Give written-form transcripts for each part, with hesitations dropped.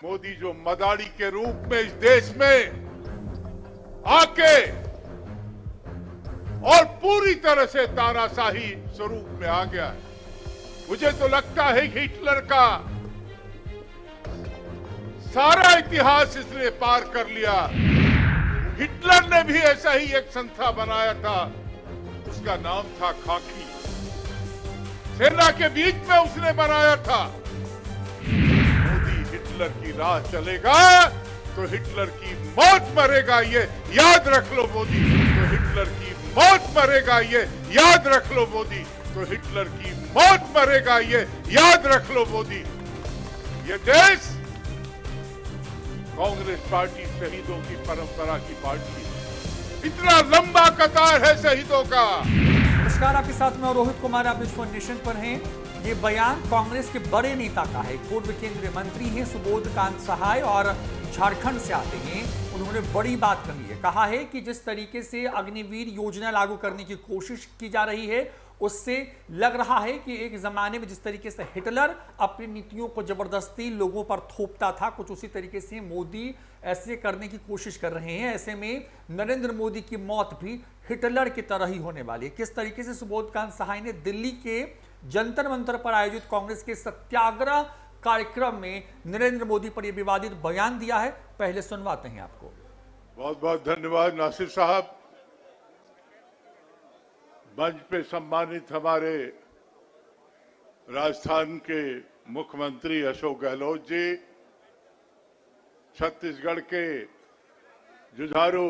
मोदी जो मदारी के रूप में इस देश में आके और पूरी तरह से तानाशाही स्वरूप में आ गया है। मुझे तो लगता है कि हिटलर का सारा इतिहास इसने पार कर लिया। हिटलर ने भी ऐसा ही एक संस्था बनाया था, उसका नाम था खाकी। सेना के बीच में उसने बनाया था। मोदी हिटलर की राह चलेगा तो हिटलर की मौत मरेगा, ये याद रख लो मोदी। तो हिटलर की मौत मरेगा, ये याद रख लो मोदी। तो हिटलर की मौत मरेगा, ये याद रख लो मोदी। ये देश कांग्रेस पार्टी शहीदों की परंपरा की पार्टी है। इतना लंबा कतार है शहीदों का। नमस्कार, आपके साथ में रोहित कुमार, आप इस नेशन पर हैं। ये बयान कांग्रेस के बड़े नेता का है। पूर्व केंद्रीय मंत्री हैं सुबोध कांत सहाय और झारखंड से आते हैं। उन्होंने बड़ी बात कही है। कहा है कि जिस तरीके से अग्निवीर योजना लागू करने की कोशिश की जा रही है, उससे लग रहा है कि एक जमाने में जिस तरीके से हिटलर अपनी नीतियों को जबरदस्ती लोगों पर थोपता था, कुछ उसी तरीके से मोदी ऐसे करने की कोशिश कर रहे हैं। ऐसे में नरेंद्र मोदी की मौत भी हिटलर की तरह ही होने वाली है। किस तरीके से सुबोध कांत सहाय ने दिल्ली के जंतर मंतर पर आयोजित कांग्रेस के सत्याग्रह कार्यक्रम में नरेंद्र मोदी पर यह विवादित बयान दिया है, पहले सुनवाते हैं आपको। बहुत बहुत धन्यवाद नासिर साहब। मंच पे सम्मानित हमारे राजस्थान के मुख्यमंत्री अशोक गहलोत जी, छत्तीसगढ़ के जुझारू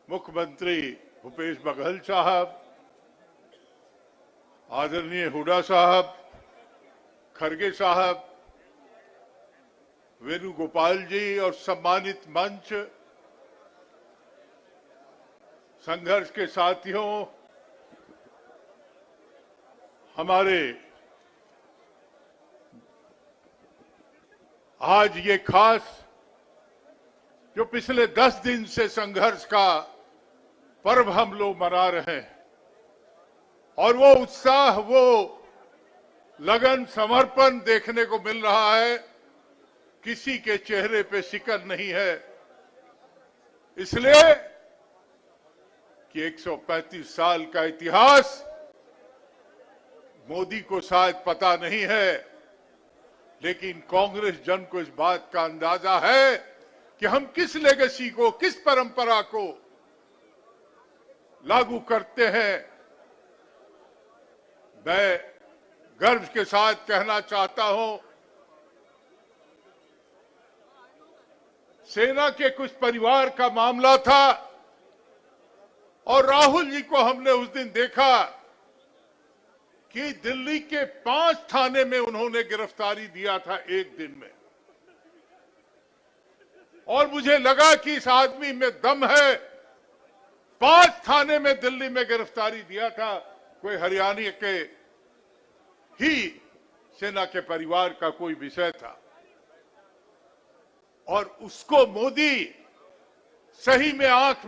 मुख्यमंत्री भूपेश बघेल साहब, आदरणीय हुड्डा साहब, खड़गे साहब, वेणुगोपाल जी और सम्मानित मंच, संघर्ष के साथियों, हमारे आज ये खास जो पिछले 10 दिन से संघर्ष का पर्व हम लोग मना रहे हैं, और वो उत्साह, वो लगन, समर्पण देखने को मिल रहा है। किसी के चेहरे पे शिकन नहीं है, इसलिए कि 135 साल का इतिहास मोदी को शायद पता नहीं है, लेकिन कांग्रेस जन को इस बात का अंदाजा है कि हम किस लेगेसी को, किस परंपरा को लागू करते हैं। मैं गर्व के साथ कहना चाहता हूं, सेना के कुछ परिवार का मामला था और राहुल जी को हमने उस दिन देखा कि दिल्ली के 5 थाने में उन्होंने गिरफ्तारी दिया था एक दिन में, और मुझे लगा कि इस आदमी में दम है। 5 थाने में दिल्ली में गिरफ्तारी दिया था। कोई हरियाणा के ही सेना के परिवार का कोई विषय था, और उसको मोदी सही में आंख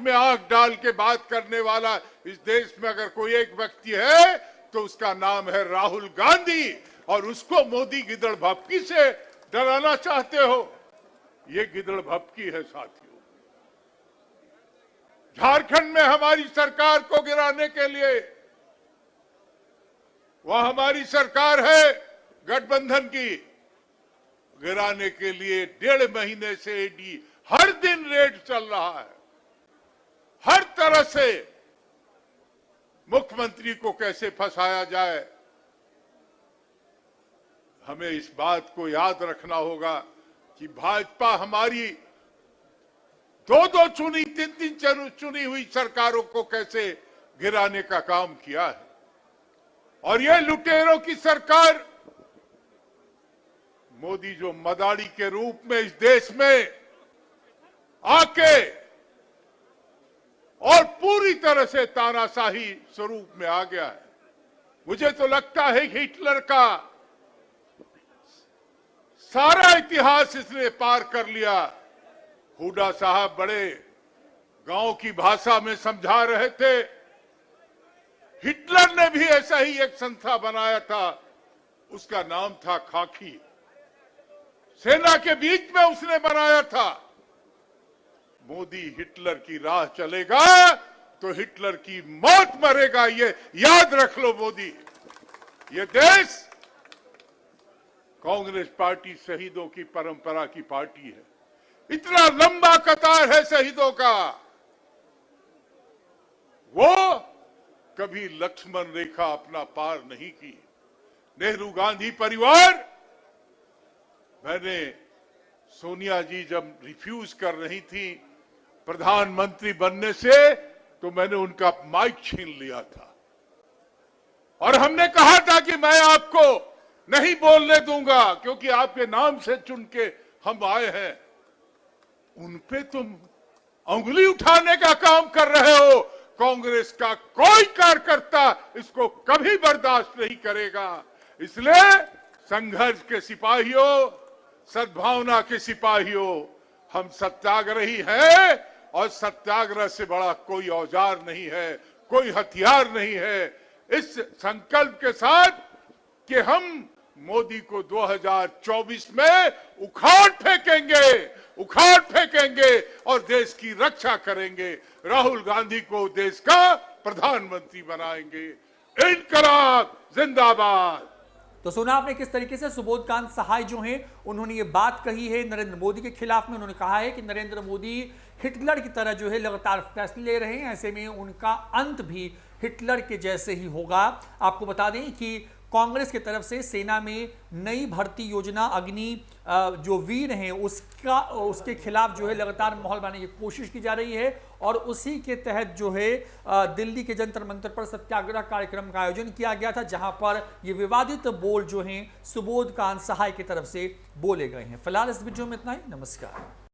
डाल के बात करने वाला इस देश में अगर कोई एक व्यक्ति है तो उसका नाम है राहुल गांधी, और उसको मोदी गिदड़ भपकी से डराना चाहते हो। ये गिदड़ भपकी है साथियों। झारखंड में हमारी सरकार को गिराने के लिए, वह हमारी सरकार है गठबंधन की, गिराने के लिए 1.5 महीने से ईडी हर दिन रेड चल रहा है। हर तरह से मुख्यमंत्री को कैसे फंसाया जाए। हमें इस बात को याद रखना होगा कि भाजपा हमारी 2-2 चुनी, 3-3 चुनी हुई सरकारों को कैसे गिराने का काम किया है। और ये लुटेरों की सरकार, मोदी जो मदारी के रूप में इस देश में आके और पूरी तरह से तानाशाही स्वरूप में आ गया है। मुझे तो लगता है कि हिटलर का सारा इतिहास इसने पार कर लिया। हुड्डा साहब बड़े गांव की भाषा में समझा रहे थे। हिटलर ने भी ऐसा ही एक संस्था बनाया था, उसका नाम था खाकी। सेना के बीच में उसने बनाया था। मोदी हिटलर की राह चलेगा तो हिटलर की मौत मरेगा, ये याद रख लो मोदी। ये देश कांग्रेस पार्टी शहीदों की परंपरा की पार्टी है। इतना लंबा कतार है शहीदों का। वो कभी लक्ष्मण रेखा अपना पार नहीं की। नेहरू गांधी परिवार, मैंने सोनिया जी जब रिफ्यूज कर रही थी प्रधानमंत्री बनने से, तो मैंने उनका माइक छीन लिया था और हमने कहा था कि मैं आपको नहीं बोलने दूंगा क्योंकि आपके नाम से चुन के हम आए हैं। उन पे तुम उंगली उठाने का काम कर रहे हो। कांग्रेस का कोई कार्यकर्ता इसको कभी बर्दाश्त नहीं करेगा। इसलिए संघर्ष के सिपाहियों, सद्भावना के सिपाहियों, हम सत्याग्रही हैं और सत्याग्रह से बड़ा कोई औजार नहीं है, कोई हथियार नहीं है। इस संकल्प के साथ कि हम मोदी को 2024 में उखाड़ फेंकेंगे और देश की रक्षा करेंगे। राहुल गांधी को देश का प्रधानमंत्री बनाएंगे। इनकलाब जिंदाबाद। तो सुना आपने किस तरीके से सुबोध कांत सहाय जो हैं उन्होंने ये बात कही है नरेंद्र मोदी के खिलाफ में। उन्होंने कहा है कि नरेंद्र मोदी हिटलर की तरह जो है लगातार फैसले ले रहे हैं, ऐसे में उनका अंत भी हिटलर के जैसे ही होगा। आपको बता दें कि कांग्रेस की तरफ से सेना में नई भर्ती योजना अग्नि जो वीर हैं उसके खिलाफ जो है लगातार माहौल बनाने की कोशिश की जा रही है और उसी के तहत जो है दिल्ली के जंतर मंतर पर सत्याग्रह कार्यक्रम का आयोजन किया गया था, जहां पर ये विवादित बोल जो हैं सुबोध कांत सहाय की तरफ से बोले गए हैं। फिलहाल इस वीडियो में इतना ही। नमस्कार।